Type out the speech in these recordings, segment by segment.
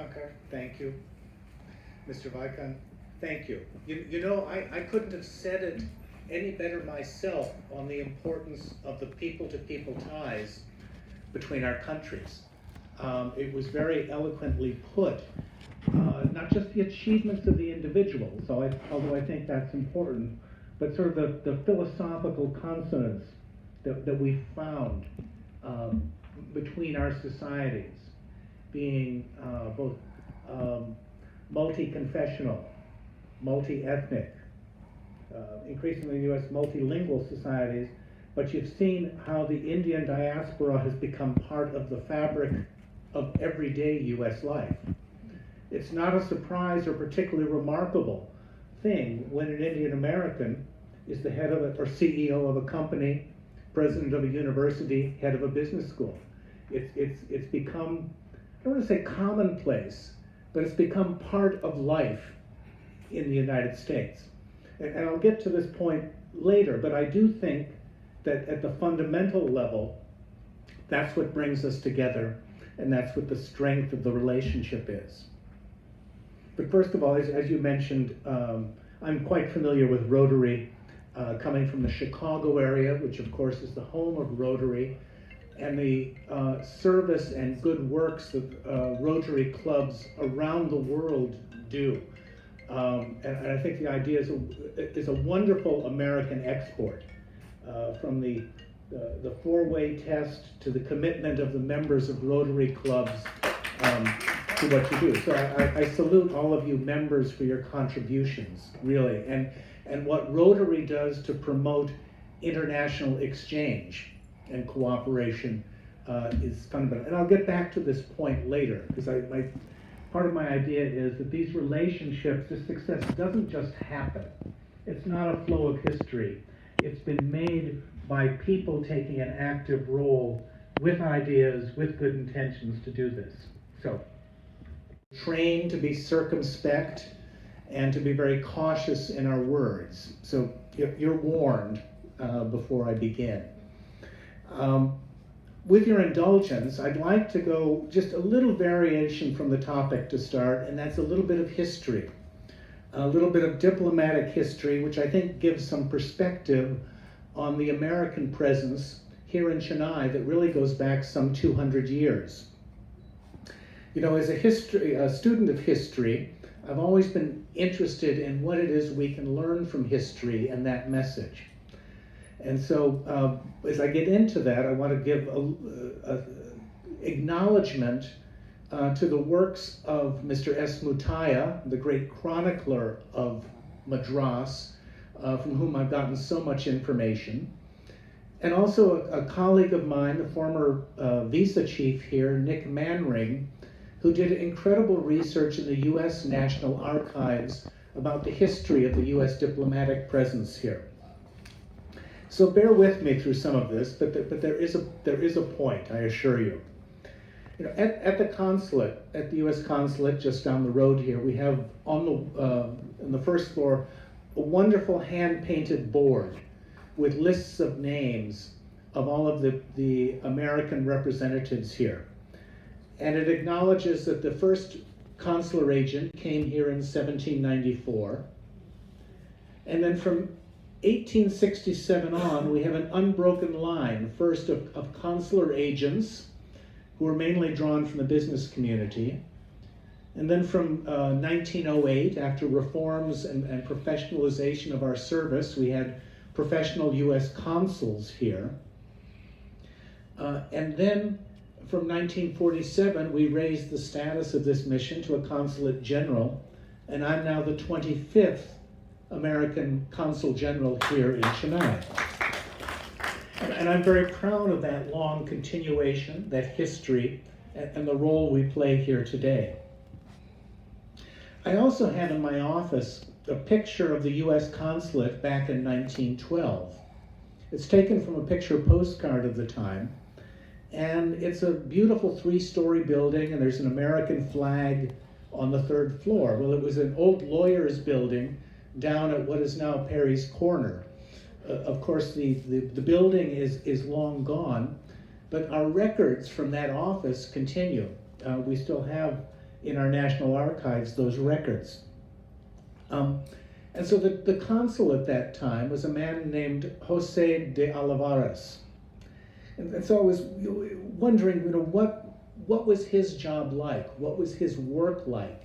Shankar, thank you. Mr. Vaikan, thank you. You know, I couldn't have said it any better myself on the importance of the people-to-people ties between our countries. It was very eloquently put, not just the achievements of the individual, although I think that's important, but sort of the philosophical consonance that we found between our societies, being both multi-confessional, multi-ethnic, increasingly in the U.S. multilingual societies, but you've seen how the Indian diaspora has become part of the fabric of everyday U.S. life. It's not a surprise or particularly remarkable thing when an Indian American is the head of or CEO of a company, president of a university, head of a business school. It's become, I don't want to say commonplace, but it's become part of life in the United States. And I'll get to this point later, but I do think that at the fundamental level, that's what brings us together, and that's what the strength of the relationship is. But first of all, as you mentioned, I'm quite familiar with Rotary, coming from the Chicago area, which of course is the home of Rotary, and the service and good works that Rotary clubs around the world do. And I think the idea is a wonderful American export, from the four-way test to the commitment of the members of Rotary clubs to what you do. So I salute all of you members for your contributions, really, and what Rotary does to promote international exchange and cooperation is fundamental. And I'll get back to this point later, because part of my idea is that these relationships, this success doesn't just happen. It's not a flow of history. It's been made by people taking an active role with ideas, with good intentions to do this. So, trained to be circumspect and to be very cautious in our words. So you're warned before I begin. With your indulgence, I'd like to go just a little variation from the topic to start, and that's a little bit of history, a little bit of diplomatic history, which I think gives some perspective on the American presence here in Chennai that really goes back some 200 years. You know, as a student of history, I've always been interested in what it is we can learn from history and that message. And so as I get into that, I want to give a acknowledgement to the works of Mr. S. Mutaya, the great chronicler of Madras, from whom I've gotten so much information. And also a colleague of mine, the former visa chief here, Nick Manring, who did incredible research in the U.S. National Archives about the history of the U.S. diplomatic presence here. So bear with me through some of this, but there is a point, I assure you. You know, at the consulate, at the U.S. consulate just down the road here, we have on the first floor a wonderful hand-painted board with lists of names of all of the American representatives here. And it acknowledges that the first consular agent came here in 1794, and then from 1867 on, we have an unbroken line, first of consular agents, who were mainly drawn from the business community. And then from 1908, after reforms and professionalization of our service, we had professional U.S. consuls here. And then from 1947, we raised the status of this mission to a consulate general, and I'm now the 25th American Consul General here in Chennai. And I'm very proud of that long continuation, that history, and the role we play here today. I also have in my office a picture of the U.S. consulate back in 1912. It's taken from a picture postcard of the time, and it's a beautiful three-story building, and there's an American flag on the third floor. Well, it was an old lawyer's building down at what is now Perry's Corner. Of course, the building is long gone, but our records from that office continue. We still have in our national archives those records. And so the consul at that time was a man named Jose de Olivares. And so I was wondering, what was his job like? What was his work like?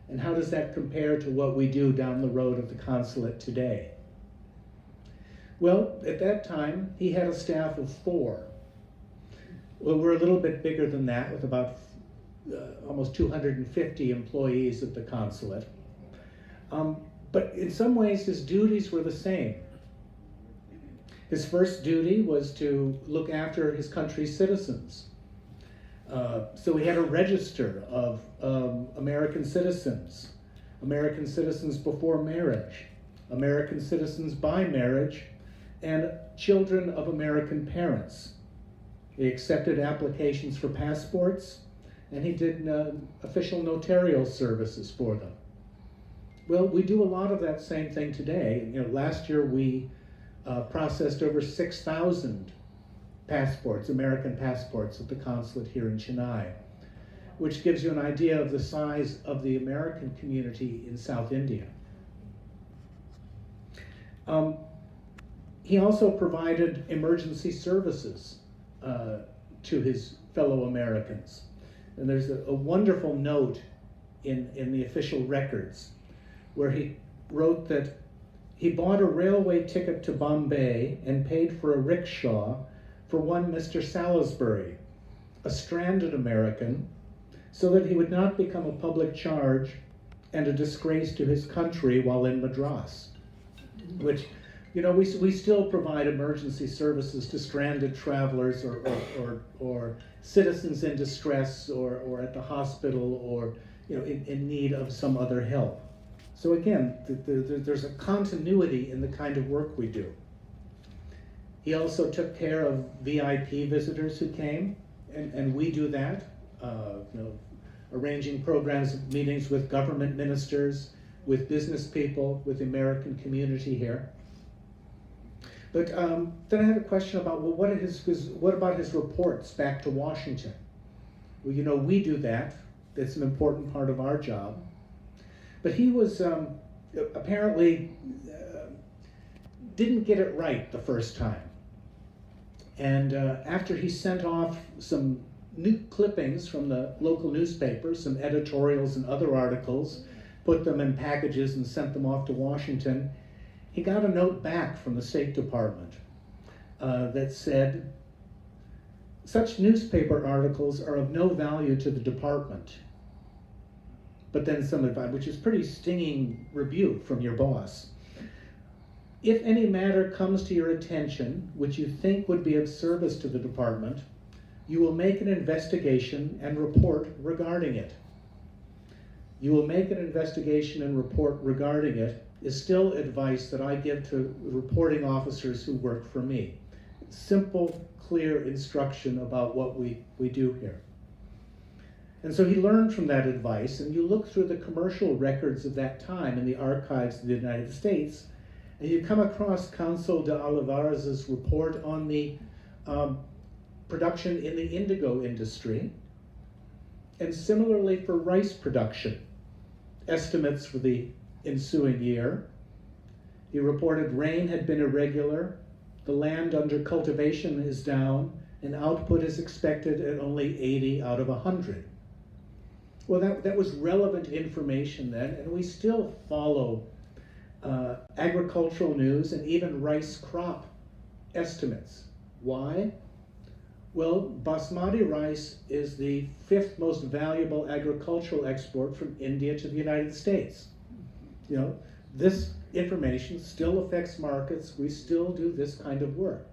And how does that compare to what we do down the road at the consulate today? Well, at that time, he had a staff of 4. Well, we're a little bit bigger than that, with about almost 250 employees at the consulate. But in some ways, his duties were the same. His first duty was to look after his country's citizens. So he had a register of American citizens before marriage, American citizens by marriage, and children of American parents. He accepted applications for passports, and he did official notarial services for them. Well, we do a lot of that same thing today. Last year we processed over 6,000 passports, American passports, at the consulate here in Chennai, which gives you an idea of the size of the American community in South India. He also provided emergency services to his fellow Americans. And there's a wonderful note in the official records where he wrote that he bought a railway ticket to Bombay and paid for a rickshaw for one Mr. Salisbury, a stranded American, so that he would not become a public charge and a disgrace to his country while in Madras. Which, we still provide emergency services to stranded travelers or citizens in distress or at the hospital or in need of some other help. So again, there's a continuity in the kind of work we do. He also took care of VIP visitors who came, and we do that, arranging programs, meetings with government ministers, with business people, with the American community here. But then I had a question about, what about his reports back to Washington? Well, we do that. That's an important part of our job. But he was apparently didn't get it right the first time. And after he sent off some new clippings from the local newspapers, some editorials and other articles, put them in packages and sent them off to Washington, he got a note back from the State Department that said, "Such newspaper articles are of no value to the department." But then some advice, which is pretty stinging rebuke from your boss. "If any matter comes to your attention which you think would be of service to the department, you will make an investigation and report regarding it." "You will make an investigation and report regarding it" is still advice that I give to reporting officers who work for me. Simple, clear instruction about what we do here. And so he learned from that advice, and you look through the commercial records of that time in the archives of the United States, and you come across Consul de Olivares' report on the production in the indigo industry, and similarly for rice production, estimates for the ensuing year. He reported rain had been irregular, the land under cultivation is down, and output is expected at only 80 out of 100. Well, that was relevant information then, and we still follow agricultural news and even rice crop estimates. Why? Well, basmati rice is the 5th most valuable agricultural export from India to the United States. This information still affects markets. We still do this kind of work.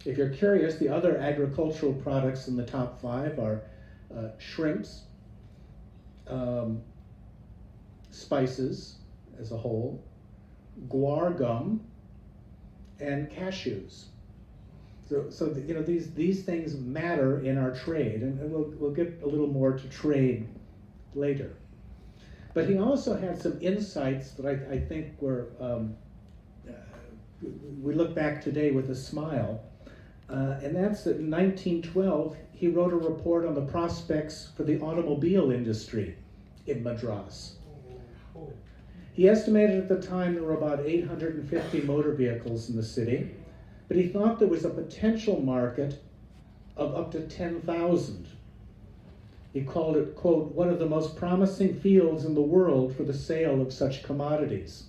If you're curious, the other agricultural products in the top 5 are shrimps, spices as a whole, guar gum, and cashews. So these things matter in our trade, and we'll get a little more to trade later. But he also had some insights that I think were, we look back today with a smile. And that's that in 1912, he wrote a report on the prospects for the automobile industry in Madras. He estimated at the time there were about 850 motor vehicles in the city, but he thought there was a potential market of up to 10,000. He called it, quote, one of the most promising fields in the world for the sale of such commodities.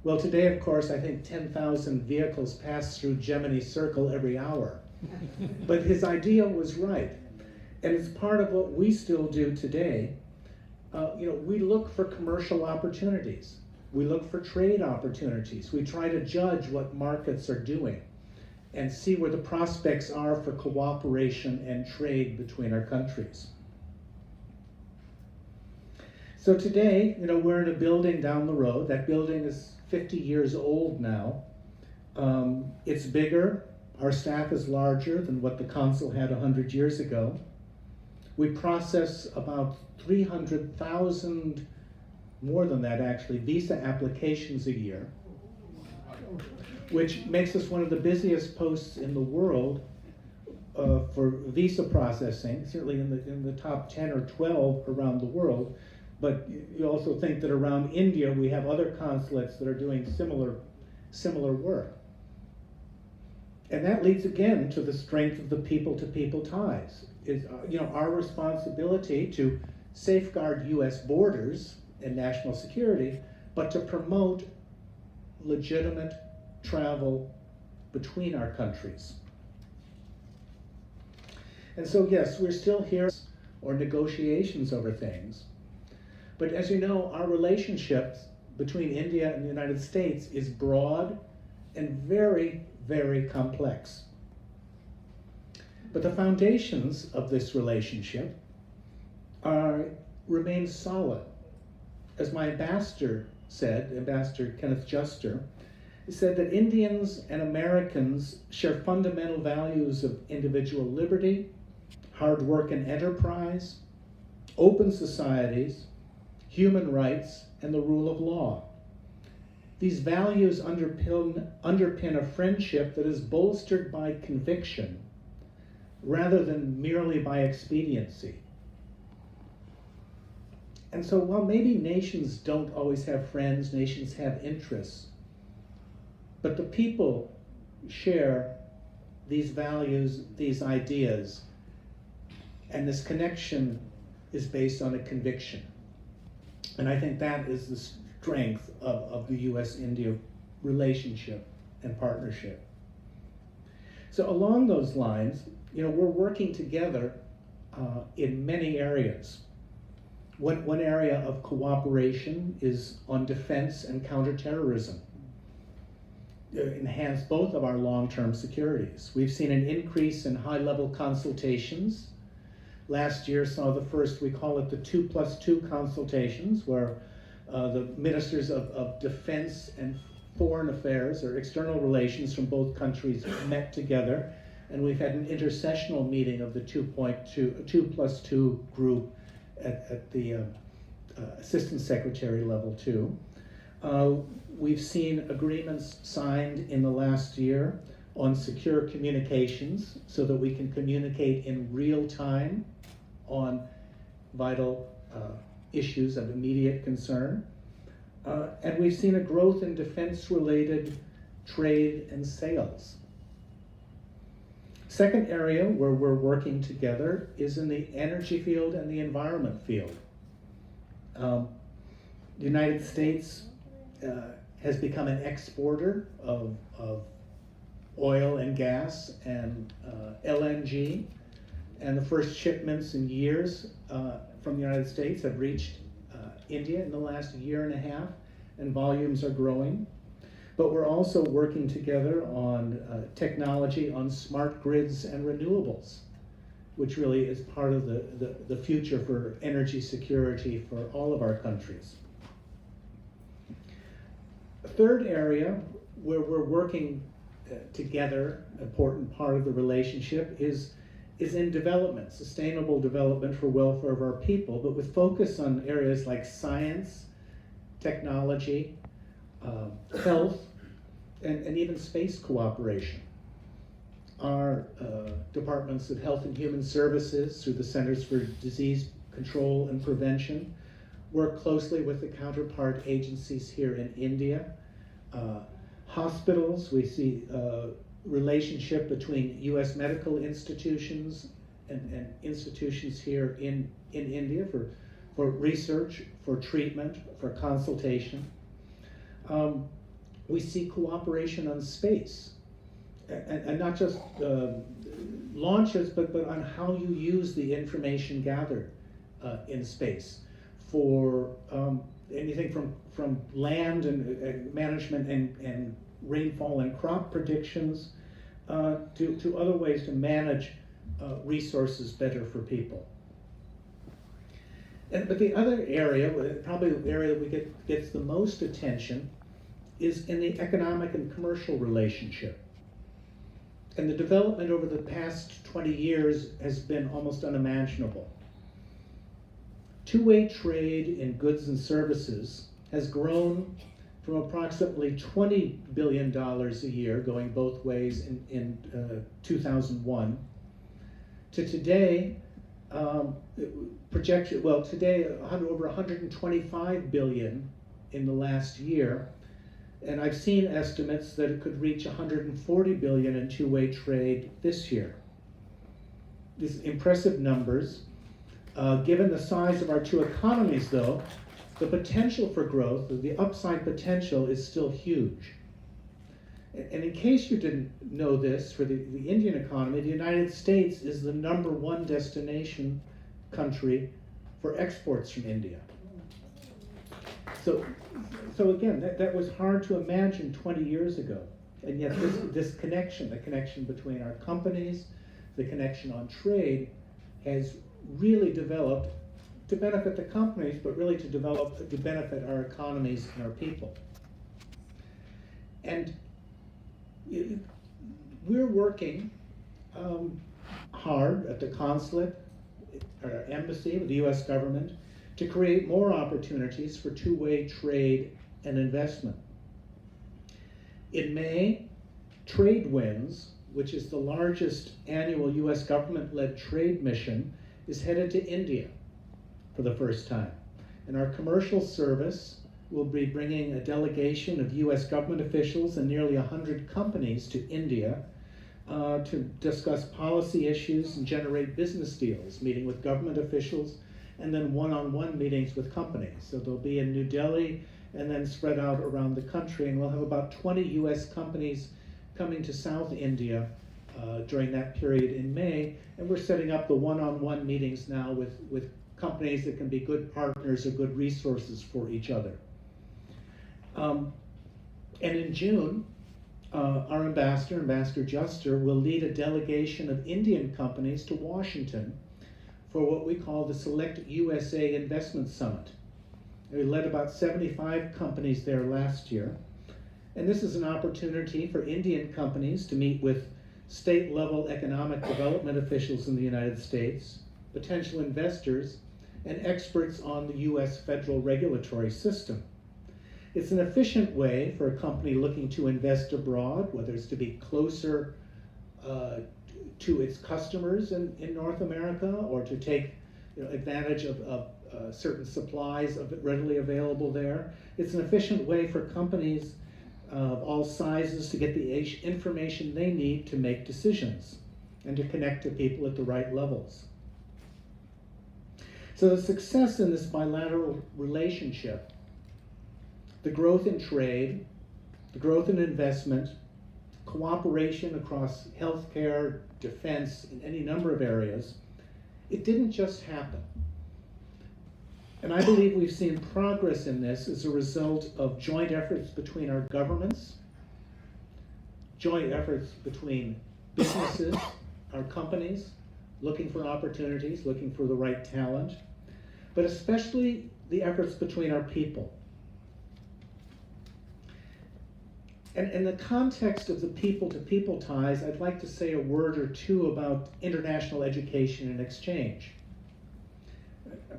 Well, today, of course, I think 10,000 vehicles pass through Gemini Circle every hour. But his idea was right. And it's part of what we still do today. We look for commercial opportunities. We look for trade opportunities. We try to judge what markets are doing and see where the prospects are for cooperation and trade between our countries. So today, we're in a building down the road. That building is 50 years old now. It's bigger. Our staff is larger than what the consul had 100 years ago. We process about 300,000, more than that actually, visa applications a year, which makes us one of the busiest posts in the world for visa processing, certainly in the top 10 or 12 around the world. But you also think that around India we have other consulates that are doing similar work. And that leads again to the strength of the people-to-people ties. Is our responsibility to safeguard U.S. borders and national security, but to promote legitimate travel between our countries. And so yes, we're still here or negotiations over things. But as you know, our relationships between India and the United States is broad and very, very complex. But the foundations of this relationship remain solid. As my ambassador said, Ambassador Kenneth Juster, he said that Indians and Americans share fundamental values of individual liberty, hard work and enterprise, open societies, human rights, and the rule of law. These values underpin a friendship that is bolstered by conviction rather than merely by expediency. And so while maybe nations don't always have friends, nations have interests, but the people share these values, these ideas, and this connection is based on a conviction. And I think that is the strength of the U.S.-India relationship and partnership. So along those lines, we're working together in many areas. One area of cooperation is on defense and counterterrorism. Enhance both of our long-term securities. We've seen an increase in high-level consultations. Last year saw the first, we call it the 2+2 consultations, where the ministers of defense and foreign affairs or external relations from both countries met together, and we've had an intercessional meeting of the 2+2 group at the assistant secretary level too. We've seen agreements signed in the last year on secure communications so that we can communicate in real time on vital issues of immediate concern. And we've seen a growth in defense-related trade and sales. Second area where we're working together is in the energy field and the environment field. The United States has become an exporter of oil and gas and LNG, and the first shipments in years from the United States have reached India in the last year and a half, and volumes are growing. But we're also working together on technology on smart grids and renewables, which really is part of the future for energy security for all of our countries. A third area where we're working together, important part of the relationship, is in development, sustainable development for welfare of our people, but with focus on areas like science, technology, health, and even space cooperation. our departments of Health and Human Services through the Centers for Disease Control and Prevention work closely with the counterpart agencies here in India. Hospitals, we see relationship between U.S. medical institutions and institutions here in India for research, for treatment, for consultation. We see cooperation on space, and not just launches, but on how you use the information gathered in space for anything from land and management and rainfall and crop predictions to other ways to manage resources better for people. But the other area, probably the area that gets the most attention, is in the economic and commercial relationship. And the development over the past 20 years has been almost unimaginable. Two-way trade in goods and services has grown from approximately $20 billion a year, going both ways in 2001, to today, today over 125 billion in the last year, and I've seen estimates that it could reach 140 billion in two-way trade this year. These impressive numbers. Given the size of our two economies, though, the potential for growth, the upside potential, is still huge. And in case you didn't know this, for the Indian economy, the United States is the #1 destination country for exports from India. So again, that was hard to imagine 20 years ago. And yet this connection, the connection between our companies, the connection on trade, has really developed to benefit the companies, but really to benefit our economies and our people. And we're working hard at the consulate, at our embassy, with the U.S. government, to create more opportunities for two-way trade and investment. In May, TradeWinds, which is the largest annual U.S. government-led trade mission, is headed to India for the first time. And our commercial service will be bringing a delegation of U.S. government officials and nearly 100 companies to India to discuss policy issues and generate business deals, meeting with government officials, and then one-on-one meetings with companies. So they'll be in New Delhi and then spread out around the country, and we'll have about 20 U.S. companies coming to South India during that period in May, and we're setting up the one-on-one meetings now with companies that can be good partners or good resources for each other. And in June, our Ambassador Juster, will lead a delegation of Indian companies to Washington for what we call the Select USA Investment Summit. We led about 75 companies there last year. And this is an opportunity for Indian companies to meet with state-level economic development officials in the United States, potential investors, and experts on the U.S. federal regulatory system. It's an efficient way for a company looking to invest abroad, whether it's to be closer to its customers in North America, or to take advantage of certain supplies readily available there. It's an efficient way for companies of all sizes to get the information they need to make decisions and to connect to people at the right levels. So the success in this bilateral relationship, the growth in trade, the growth in investment, cooperation across healthcare, defense, in any number of areas, it didn't just happen. And I believe we've seen progress in this as a result of joint efforts between our governments, joint efforts between businesses, our companies, looking for opportunities, looking for the right talent, but especially the efforts between our people. And in the context of the people-to-people ties, I'd like to say a word or two about international education and exchange.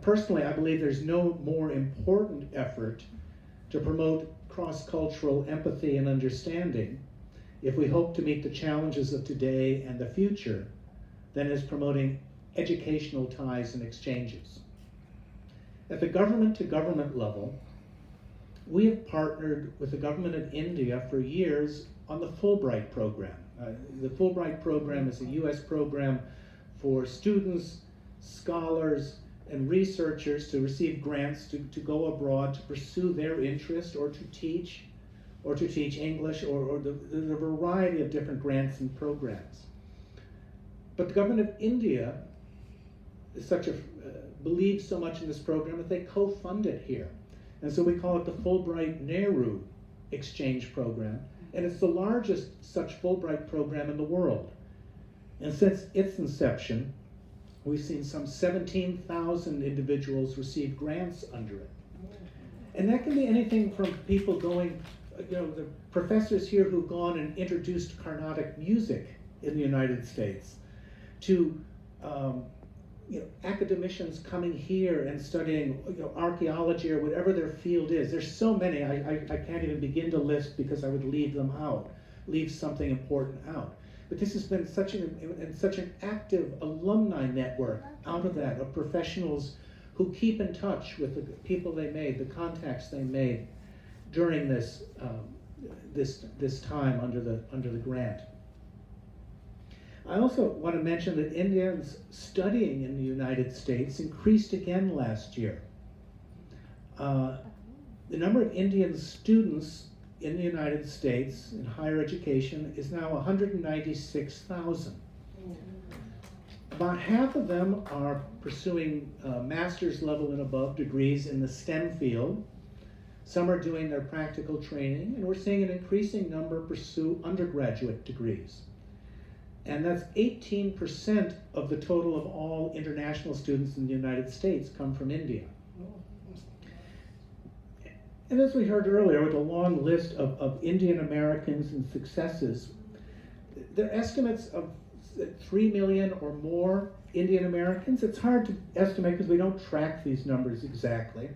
Personally, I believe there's no more important effort to promote cross-cultural empathy and understanding if we hope to meet the challenges of today and the future, than as promoting educational ties and exchanges. At the government-to-government level, we have partnered with the government of India for years on the Fulbright program. The Fulbright program is a US program for students, scholars, and researchers to receive grants to go abroad to pursue their interest or to teach English or the variety of different grants and programs. But the government of India is believes so much in this program that they co-fund it here. And so we call it the Fulbright Nehru Exchange Program, and it's the largest such Fulbright program in the world. And since its inception, we've seen some 17,000 individuals receive grants under it. And that can be anything from people going, the professors here who've gone and introduced Carnatic music in the United States, to academicians coming here and studying archaeology or whatever their field is. There's so many, I can't even begin to list because I would leave something important out. But this has been such an active alumni network out of that, of professionals who keep in touch with the people they made, the contacts they made during this time under the grant. I also want to mention that Indians studying in the United States increased again last year. The number of Indian students in the United States in higher education is now 196,000. About half of them are pursuing master's level and above degrees in the STEM field. Some are doing their practical training, and we're seeing an increasing number pursue undergraduate degrees. And that's 18% of the total of all international students in the United States come from India. And as we heard earlier, with a long list of Indian Americans and successes, there are estimates of 3 million or more Indian Americans. It's hard to estimate because we don't track these numbers exactly.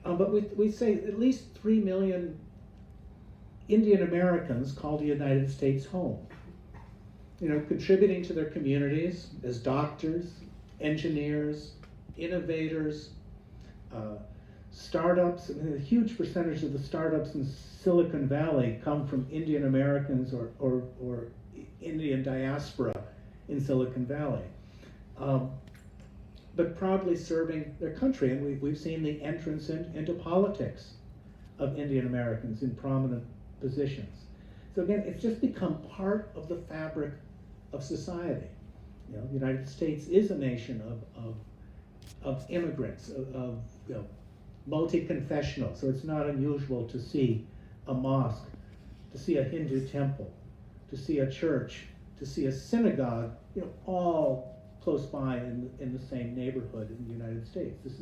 But we say at least 3 million Indian Americans call the United States home. Contributing to their communities as doctors, engineers, innovators, startups. A huge percentage of the startups in Silicon Valley come from Indian Americans or Indian diaspora in Silicon Valley. But proudly serving their country. And we've seen the entrance into politics of Indian Americans in prominent positions. So again, it's just become part of the fabric of society. The United States is a nation of immigrants, of multi-confessional. So it's not unusual to see a mosque, to see a Hindu temple, to see a church, to see a synagogue, all close by in the same neighborhood in the United States. This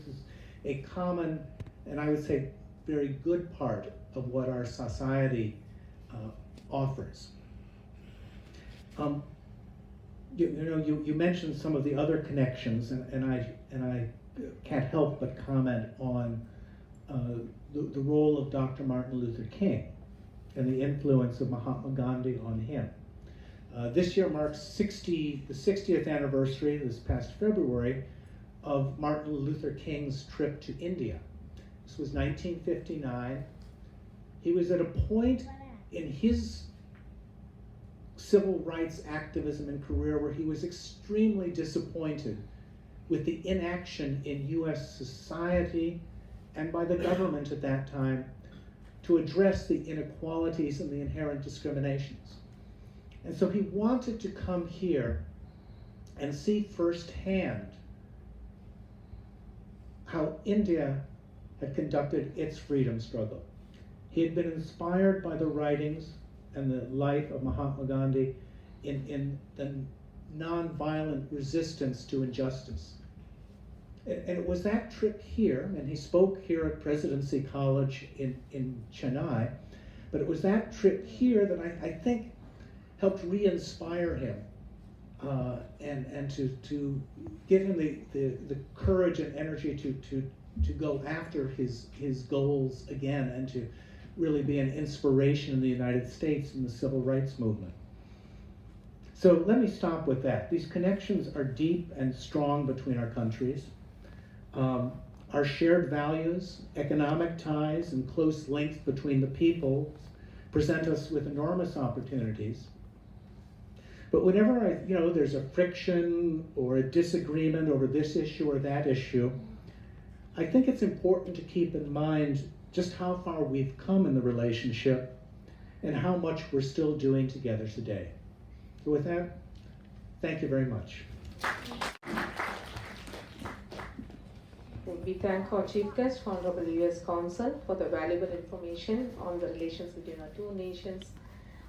is a common, and I would say very good part of what our society offers. You mentioned some of the other connections, and I can't help but comment on the role of Dr. Martin Luther King and the influence of Mahatma Gandhi on him. This year marks the 60th anniversary, this past February, of Martin Luther King's trip to India. This was 1959. He was at a point in his civil rights activism and career where he was extremely disappointed with the inaction in US society and by the government at that time to address the inequalities and the inherent discriminations. And so he wanted to come here and see firsthand how India had conducted its freedom struggle. He had been inspired by the writings and the life of Mahatma Gandhi in the nonviolent resistance to injustice. And it was that trip here, and he spoke here at Presidency College in Chennai, but it was that trip here that I think helped re-inspire him and to give him the courage and energy to go after his goals again and to really be an inspiration in the United States in the civil rights movement. So let me stop with that. These connections are deep and strong between our countries. Our shared values, economic ties, and close links between the peoples present us with enormous opportunities. But whenever there's a friction or a disagreement over this issue or that issue, I think it's important to keep in mind just how far we've come in the relationship and how much we're still doing together today. So with that, thank you very much. We thank our Chief Guest, Honorable U.S. Consul, for the valuable information on the relations between our two nations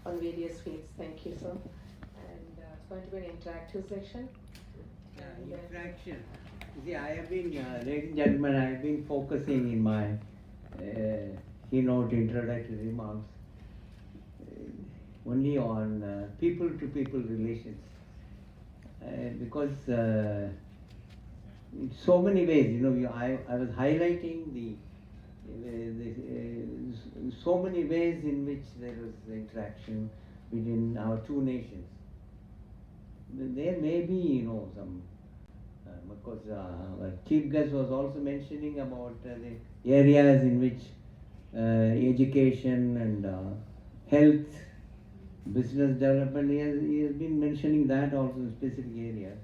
on various fields. Thank you, sir. And it's going to be an interactive session. Interaction. See, I have been, ladies and gentlemen, I have been focusing in my keynote introductory remarks only on people-to-people relations. Because in so many ways, I was highlighting so many ways in which there was interaction between our two nations. There may be, some, because our Chief Guest was also mentioning about the areas in which education and health, business development, he has been mentioning that also in specific areas.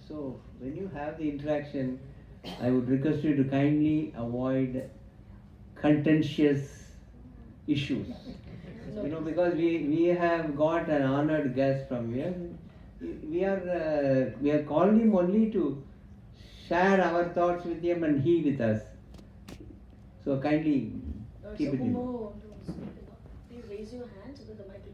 So when you have the interaction, I would request you to kindly avoid contentious issues. Because we have got an honored guest from here. We are called him only to share our thoughts with him and he with us. So kindly keep it in. Please raise your hand so that the mic will